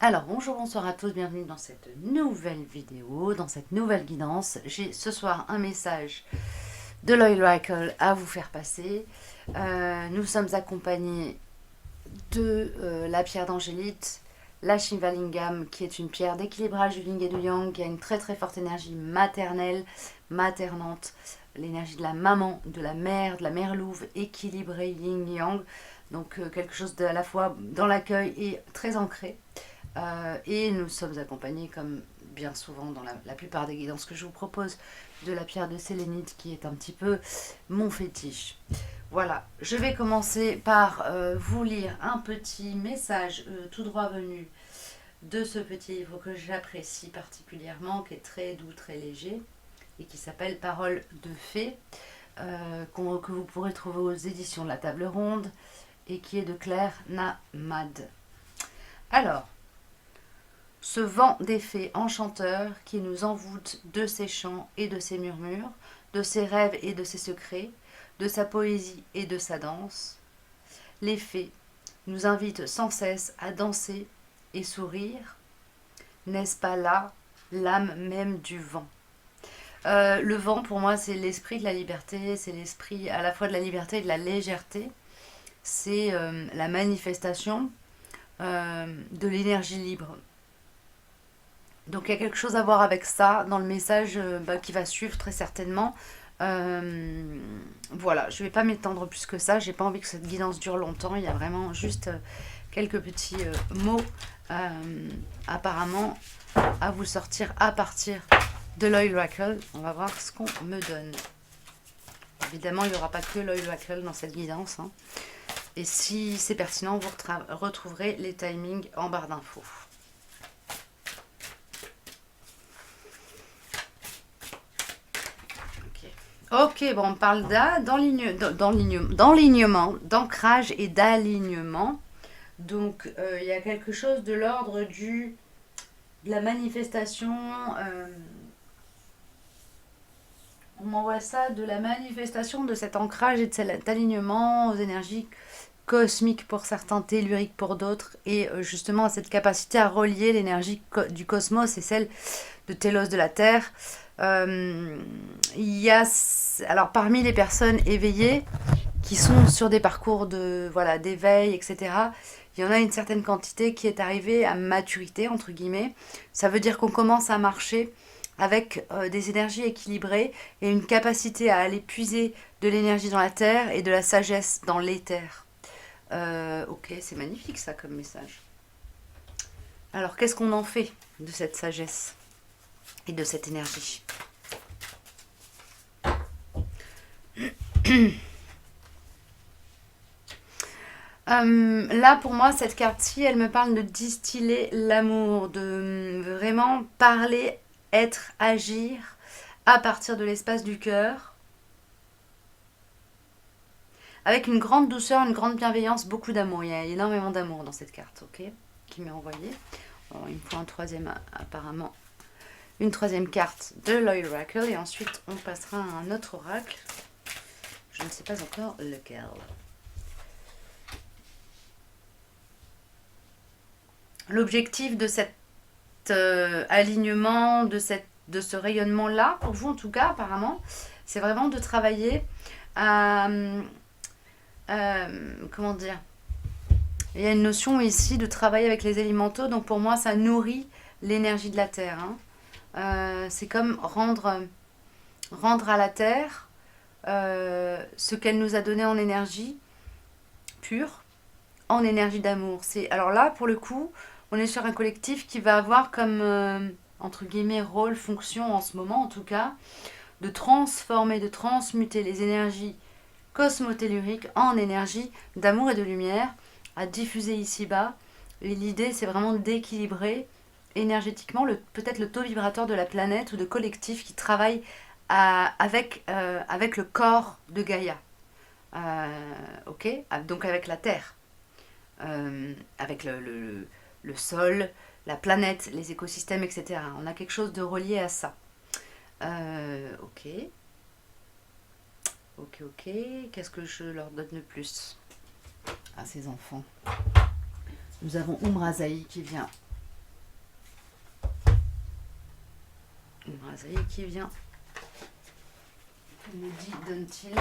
Alors bonjour, bonsoir à tous, bienvenue dans cette nouvelle vidéo, dans cette nouvelle guidance. J'ai ce soir un message de l'Oracle à vous faire passer. Nous sommes accompagnés de la pierre d'angélite, la Shivalingam, qui est une pierre d'équilibrage du yin et du yang, qui a une très très forte énergie maternelle, maternante, l'énergie de la maman, de la mère louve, équilibrée yin-yang, donc quelque chose de à la fois dans l'accueil et très ancré. Et nous sommes accompagnés, comme bien souvent dans la plupart des guidances que je vous propose, de la pierre de sélénite qui est un petit peu mon fétiche. Voilà, je vais commencer par vous lire un petit message tout droit venu de ce petit livre que j'apprécie particulièrement, qui est très doux, très léger, et qui s'appelle Paroles de fées, que vous pourrez trouver aux éditions de la Table Ronde, et qui est de Claire Namad. Alors, ce vent des fées enchanteurs qui nous envoûte de ses chants et de ses murmures, de ses rêves et de ses secrets, de sa poésie et de sa danse. Les fées nous invitent sans cesse à danser et sourire. N'est-ce pas là l'âme même du vent? Le vent, pour moi, c'est l'esprit de la liberté, c'est l'esprit à la fois de la liberté et de la légèreté. C'est la manifestation de l'énergie libre. Donc il y a quelque chose à voir avec ça dans le message qui va suivre très certainement. Voilà, je ne vais pas m'étendre plus que ça, j'ai pas envie que cette guidance dure longtemps, il y a vraiment juste quelques petits mots apparemment à vous sortir à partir de l'Oracle. On va voir ce qu'on me donne. Évidemment, il n'y aura pas que l'Oracle dans cette guidance. Hein. Et si c'est pertinent, vous retrouverez les timings en barre d'infos. Ok, bon, on parle d'enlignement, d'ancrage et d'alignement. Donc, il y a quelque chose de l'ordre de la manifestation. On m'envoie ça de la manifestation de cet ancrage et de cet alignement aux énergies cosmiques pour certains, telluriques pour d'autres, et justement à cette capacité à relier l'énergie du cosmos et celle de Télos de la Terre. Il y a, alors parmi les personnes éveillées qui sont sur des parcours d'éveil, etc., il y en a une certaine quantité qui est arrivée à maturité, entre guillemets. Ça veut dire qu'on commence à marcher avec des énergies équilibrées et une capacité à aller puiser de l'énergie dans la terre et de la sagesse dans l'éther. Ok, c'est magnifique ça comme message. Alors qu'est-ce qu'on en fait de cette sagesse et de cette énergie? Là, pour moi, cette carte-ci, elle me parle de distiller l'amour, de vraiment parler, être, agir à partir de l'espace du cœur, avec une grande douceur, une grande bienveillance, beaucoup d'amour. Il y a énormément d'amour dans cette carte, ok, qui m'est envoyée. Alors, il me faut un troisième, apparemment, une troisième carte de l'Oracle, et ensuite on passera à un autre oracle. Je ne sais pas encore lequel. L'objectif de cet alignement, de ce rayonnement-là, pour vous en tout cas, apparemment, c'est vraiment de travailler à... comment dire? Il y a une notion ici de travailler avec les élémentaux, donc pour moi, ça nourrit l'énergie de la Terre. Hein. C'est comme rendre à la Terre ce qu'elle nous a donné en énergie pure, en énergie d'amour. Alors là, pour le coup, on est sur un collectif qui va avoir comme, entre guillemets, rôle, fonction en ce moment en tout cas, de transformer, de transmuter les énergies cosmotelluriques en énergie d'amour et de lumière à diffuser ici-bas. Et l'idée, c'est vraiment d'équilibrer énergétiquement peut-être le taux vibratoire de la planète ou de collectifs qui travaillent avec le corps de Gaïa. Ok, donc avec la Terre, avec le sol, la planète, les écosystèmes, etc. On a quelque chose de relié à ça. Ok. Ok. Qu'est-ce que je leur donne de plus à ces enfants? Nous avons Umrazaï qui vient Voilà, ça y est, qui vient. Me dit, donne-t-il.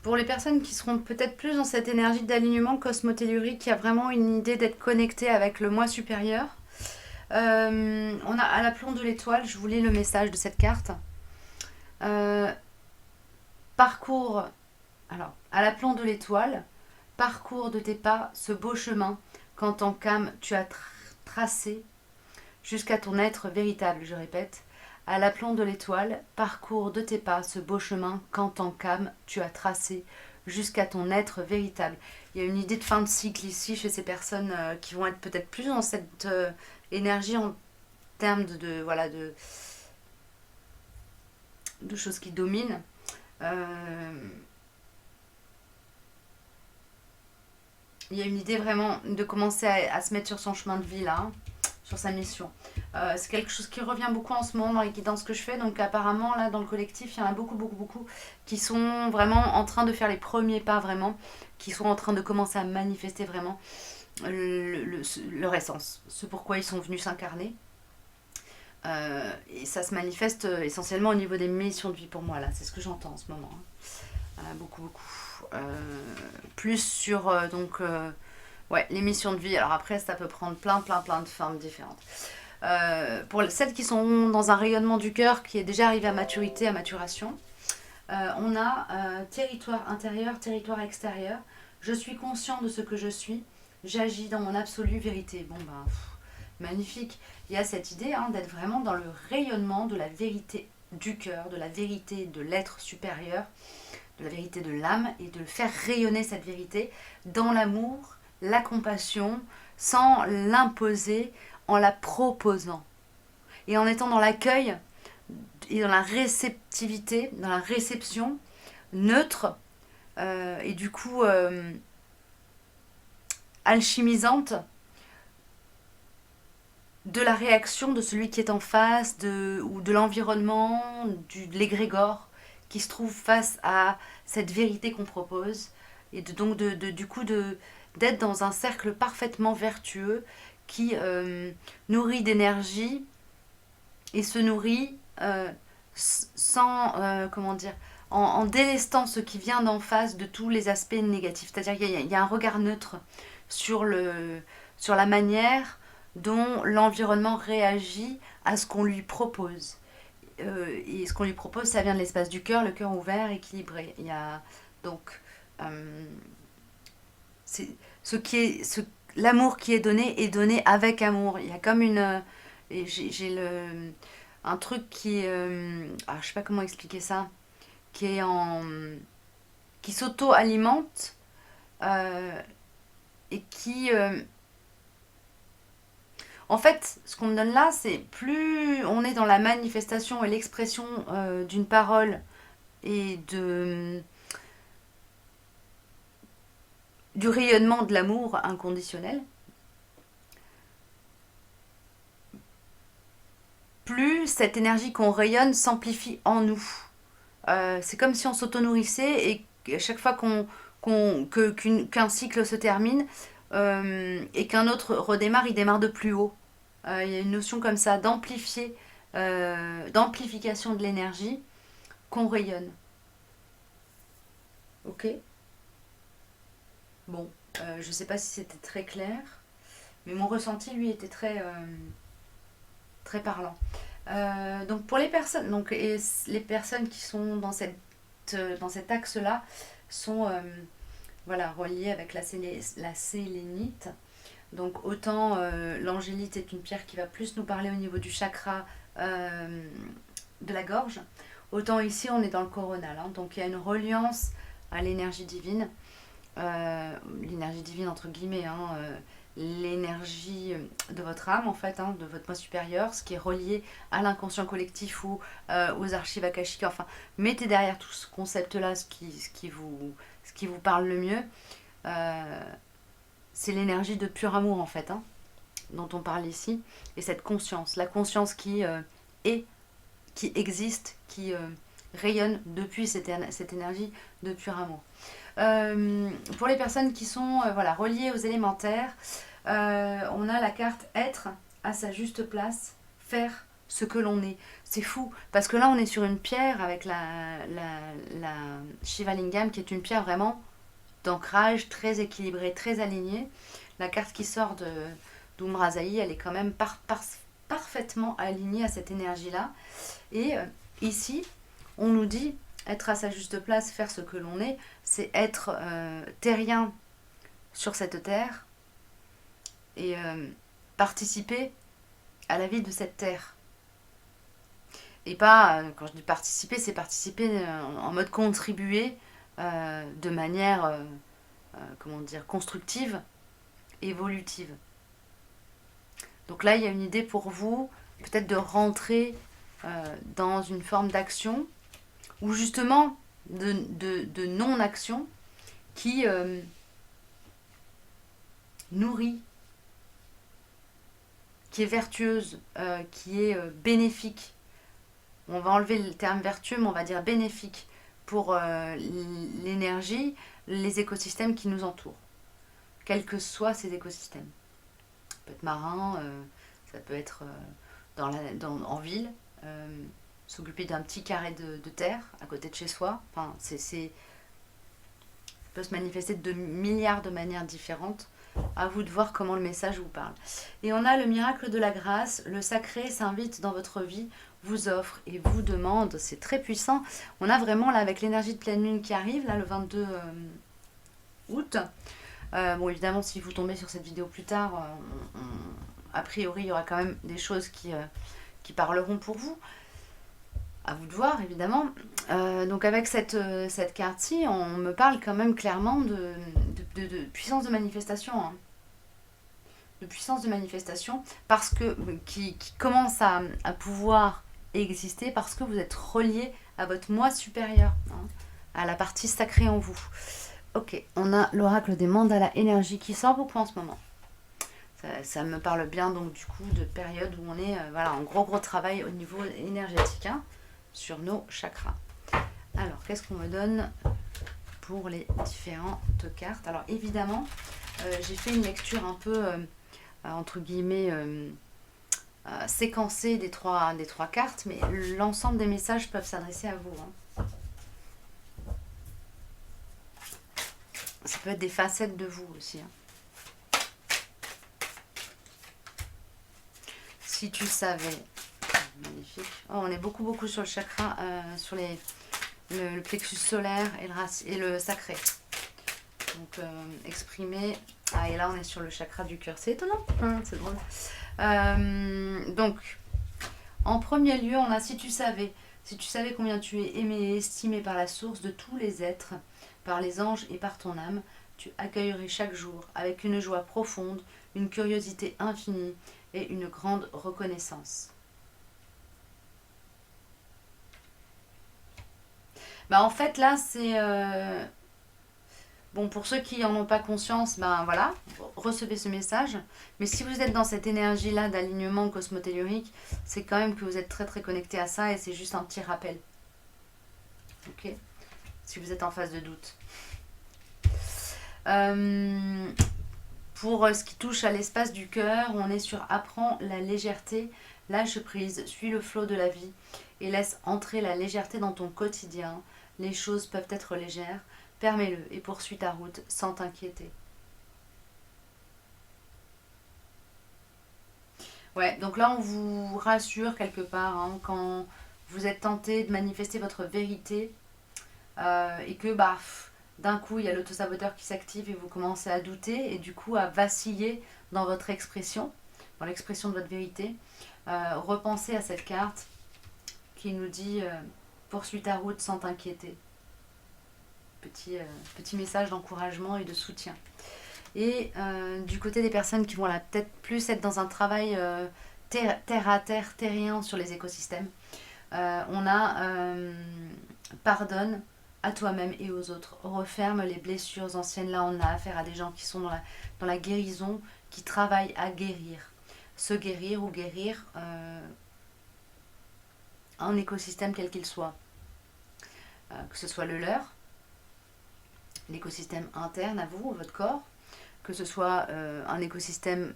Pour les personnes qui seront peut-être plus dans cette énergie d'alignement cosmotellurique, qui a vraiment une idée d'être connecté avec le moi supérieur, on a à l'aplomb de l'étoile, je vous lis le message de cette carte. Parcours, alors, à l'aplomb de l'étoile, parcours de tes pas ce beau chemin qu'en tant qu'âme tu as tracé jusqu'à ton être véritable, je répète. À l'aplomb de l'étoile, parcours de tes pas ce beau chemin qu'en tant qu'âme tu as tracé jusqu'à ton être véritable. Il y a une idée de fin de cycle ici chez ces personnes qui vont être peut-être plus dans cette énergie en termes voilà, de choses qui dominent. Il y a une idée vraiment de commencer à se mettre sur son chemin de vie là, hein, sur sa mission. C'est quelque chose qui revient beaucoup en ce moment dans les guidances que je fais. Donc apparemment là dans le collectif il y en a beaucoup qui sont vraiment en train de faire les premiers pas vraiment, qui sont en train de commencer à manifester vraiment leur essence, ce pourquoi ils sont venus s'incarner. Et ça se manifeste essentiellement au niveau des missions de vie pour moi là, c'est ce que j'entends en ce moment, hein. Beaucoup. Plus sur ouais, les missions de vie. Alors après ça peut prendre plein de formes différentes. Pour celles qui sont dans un rayonnement du cœur qui est déjà arrivé à maturité, à maturation, on a territoire intérieur, territoire extérieur. Je suis conscient de ce que je suis, j'agis dans mon absolue vérité. Bon ben, magnifique. Il y a cette idée hein, d'être vraiment dans le rayonnement de la vérité du cœur, de la vérité de l'être supérieur, de la vérité de l'âme, et de faire rayonner cette vérité dans l'amour, la compassion, sans l'imposer, en la proposant. Et en étant dans l'accueil et dans la réceptivité, dans la réception neutre, et du coup alchimisante de la réaction de celui qui est en face, ou de l'environnement, de l'égrégore qui se trouve face à cette vérité qu'on propose, et donc du coup d'être dans un cercle parfaitement vertueux qui nourrit d'énergie et se nourrit sans, comment dire, en délestant ce qui vient d'en face de tous les aspects négatifs. C'est-à-dire qu'il y a un regard neutre sur la manière dont l'environnement réagit à ce qu'on lui propose. Et ce qu'on lui propose, ça vient de l'espace du cœur, le cœur ouvert, équilibré. Il y a donc c'est l'amour qui est donné avec amour. Il y a comme j'ai un truc qui est je sais pas comment expliquer ça, qui s'auto-alimente et qui en fait, ce qu'on me donne là, c'est plus on est dans la manifestation et l'expression d'une parole et du rayonnement de l'amour inconditionnel, plus cette énergie qu'on rayonne s'amplifie en nous. C'est comme si on s'auto-nourrissait et à chaque fois qu'un cycle se termine et qu'un autre redémarre, il démarre de plus haut. Il y a une notion comme ça d'amplification de l'énergie qu'on rayonne. Ok. Bon, je sais pas si c'était très clair, mais mon ressenti, lui, était très parlant. Donc pour les personnes, et les personnes qui sont dans cet axe-là sont voilà, reliées avec la sélénite. Donc autant l'angélite est une pierre qui va plus nous parler au niveau du chakra de la gorge, autant ici on est dans le coronal. Hein. Donc il y a une reliance à l'énergie divine. L'énergie divine entre guillemets, hein, l'énergie de votre âme en fait, hein, de votre moi supérieur, ce qui est relié à l'inconscient collectif ou aux archives akashiques. Enfin, mettez derrière tout ce concept-là ce qui vous parle le mieux. C'est l'énergie de pur amour en fait, hein, dont on parle ici, et cette conscience, la conscience qui est, qui existe, qui rayonne depuis cette énergie de pur amour. Pour les personnes qui sont voilà, reliées aux élémentaires, on a la carte être à sa juste place, faire ce que l'on est. C'est fou, parce que là on est sur une pierre avec la Shiva Lingam, qui est une pierre vraiment d'ancrage, très équilibrée, très alignée. La carte qui sort d'Umrazaï, elle est quand même parfaitement alignée à cette énergie-là. Et ici, on nous dit être à sa juste place, faire ce que l'on est, c'est être terrien sur cette terre et participer à la vie de cette terre. Et pas, quand je dis participer, c'est participer en mode contribuer de manière, comment dire, constructive, évolutive. Donc là, il y a une idée pour vous, peut-être de rentrer dans une forme d'action, ou justement de non-action qui nourrit, qui est vertueuse, qui est bénéfique. On va enlever le terme vertueux, mais on va dire bénéfique pour l'énergie, les écosystèmes qui nous entourent, quels que soient ces écosystèmes. Ça peut être marin, ça peut être en ville, s'occuper d'un petit carré de terre à côté de chez soi. Enfin, ça peut se manifester de milliards de manières différentes. À vous de voir comment le message vous parle. Et on a le miracle de la grâce. Le sacré s'invite dans votre vie, vous offre et vous demande. C'est très puissant. On a vraiment là avec l'énergie de pleine lune qui arrive, là le 22 août. Bon, évidemment, si vous tombez sur cette vidéo plus tard, a priori, il y aura quand même des choses qui parleront pour vous. À vous de voir, évidemment. Donc avec cette carte-ci, on me parle quand même clairement de puissance de manifestation. Hein. De puissance de manifestation, parce que qui commence à pouvoir exister, parce que vous êtes relié à votre moi supérieur, hein, à la partie sacrée en vous. Ok, on a l'oracle des mandalas énergie qui sort beaucoup en ce moment. Ça me parle bien donc du coup de période où on est voilà, en gros travail au niveau énergétique, hein, sur nos chakras. Alors, qu'est-ce qu'on me donne pour les différentes cartes? Alors, évidemment, j'ai fait une lecture un peu, entre guillemets, séquencée des trois cartes, mais l'ensemble des messages peuvent s'adresser à vous. Hein. Ça peut être des facettes de vous aussi. Hein. Si tu savais... Magnifique. Oh, on est beaucoup sur le chakra, sur le plexus solaire et le sacré. Donc, exprimer. Ah, et là, on est sur le chakra du cœur. C'est étonnant. C'est drôle. Donc, en premier lieu, on a si tu savais combien tu es aimé et estimé par la source de tous les êtres, par les anges et par ton âme, tu accueillerais chaque jour avec une joie profonde, une curiosité infinie et une grande reconnaissance. Bah en fait là c'est bon, pour ceux qui n'en ont pas conscience, ben voilà, recevez ce message. Mais si vous êtes dans cette énergie là d'alignement cosmotellurique, c'est quand même que vous êtes très connecté à ça et c'est juste un petit rappel. Ok, si vous êtes en phase de doute. Pour ce qui touche à l'espace du cœur, on est sur apprends la légèreté, lâche prise, suis le flot de la vie et laisse entrer la légèreté dans ton quotidien. Les choses peuvent être légères, permets-le et poursuis ta route sans t'inquiéter. Ouais, donc là on vous rassure quelque part, hein, quand vous êtes tenté de manifester votre vérité et que bah, d'un coup il y a l'autosaboteur qui s'active et vous commencez à douter et du coup à vaciller dans votre expression, dans l'expression de votre vérité. Repensez à cette carte qui nous dit Poursuis ta route sans t'inquiéter. Petit message d'encouragement et de soutien. Et du côté des personnes qui vont peut-être plus être dans un travail terre à terre, terrien sur les écosystèmes, on a pardonne à toi-même et aux autres. Referme les blessures anciennes. Là, on a affaire à des gens qui sont dans la guérison, qui travaillent à guérir. Se guérir ou guérir un écosystème quel qu'il soit. Que ce soit le leur, l'écosystème interne à vous, votre corps, que ce soit un écosystème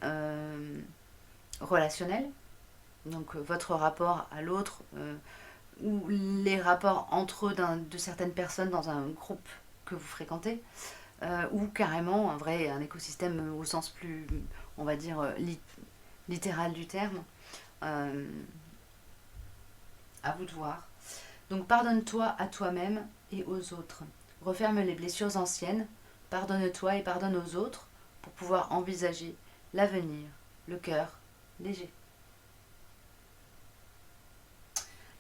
relationnel, donc votre rapport à l'autre, ou les rapports entre eux de certaines personnes dans un groupe que vous fréquentez, ou carrément un écosystème au sens plus, on va dire, littéral du terme. À vous de voir. Donc pardonne-toi à toi-même et aux autres. Referme les blessures anciennes, pardonne-toi et pardonne aux autres pour pouvoir envisager l'avenir, le cœur léger.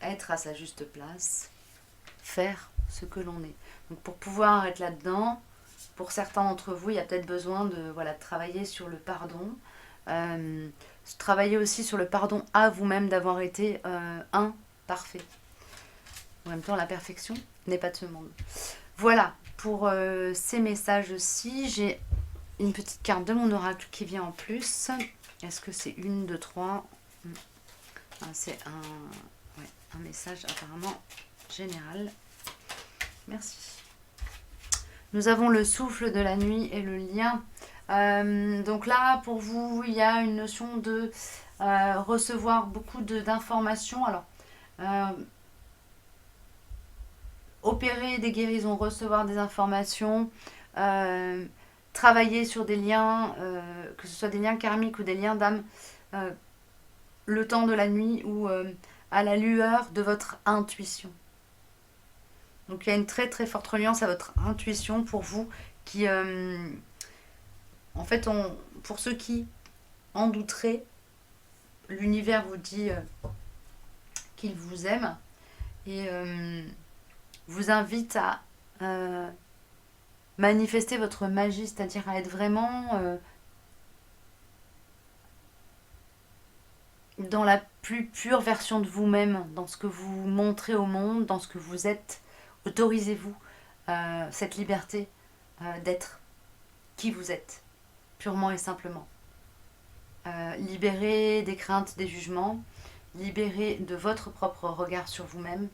Être à sa juste place, faire ce que l'on est. Donc pour pouvoir être là-dedans, pour certains d'entre vous, il y a peut-être besoin de travailler sur le pardon, travailler aussi sur le pardon à vous-même d'avoir été imparfait. En même temps, la perfection n'est pas de ce monde. Voilà, pour ces messages-ci, j'ai une petite carte de mon oracle qui vient en plus. Est-ce que c'est 1, 2, 3 ? C'est un message apparemment général. Merci. Nous avons le souffle de la nuit et le lien. Donc là, pour vous, il y a une notion de recevoir beaucoup d'informations. Alors, opérer des guérisons, recevoir des informations, travailler sur des liens, que ce soit des liens karmiques ou des liens d'âme, le temps de la nuit ou à la lueur de votre intuition. Donc il y a une très très forte reliance à votre intuition pour vous qui, en fait, pour ceux qui en douteraient, l'univers vous dit qu'il vous aime et vous invite à manifester votre magie, c'est-à-dire à être vraiment dans la plus pure version de vous-même, dans ce que vous montrez au monde, dans ce que vous êtes. Autorisez-vous cette liberté d'être qui vous êtes, purement et simplement. Libérez des craintes, des jugements, libérez de votre propre regard sur vous-même,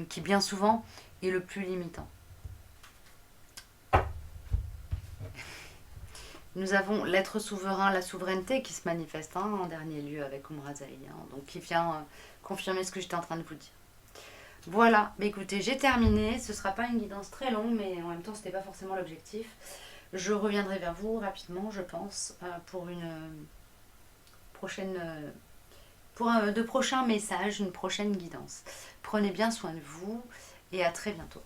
qui bien souvent est le plus limitant. Nous avons l'être souverain, la souveraineté qui se manifeste en dernier lieu avec Umrazaï, donc qui vient confirmer ce que j'étais en train de vous dire. Voilà, bah écoutez, j'ai terminé. Ce ne sera pas une guidance très longue, mais en même temps, ce n'était pas forcément l'objectif. Je reviendrai vers vous rapidement, je pense, pour une prochaine, de prochains messages, une prochaine guidance. Prenez bien soin de vous et à très bientôt.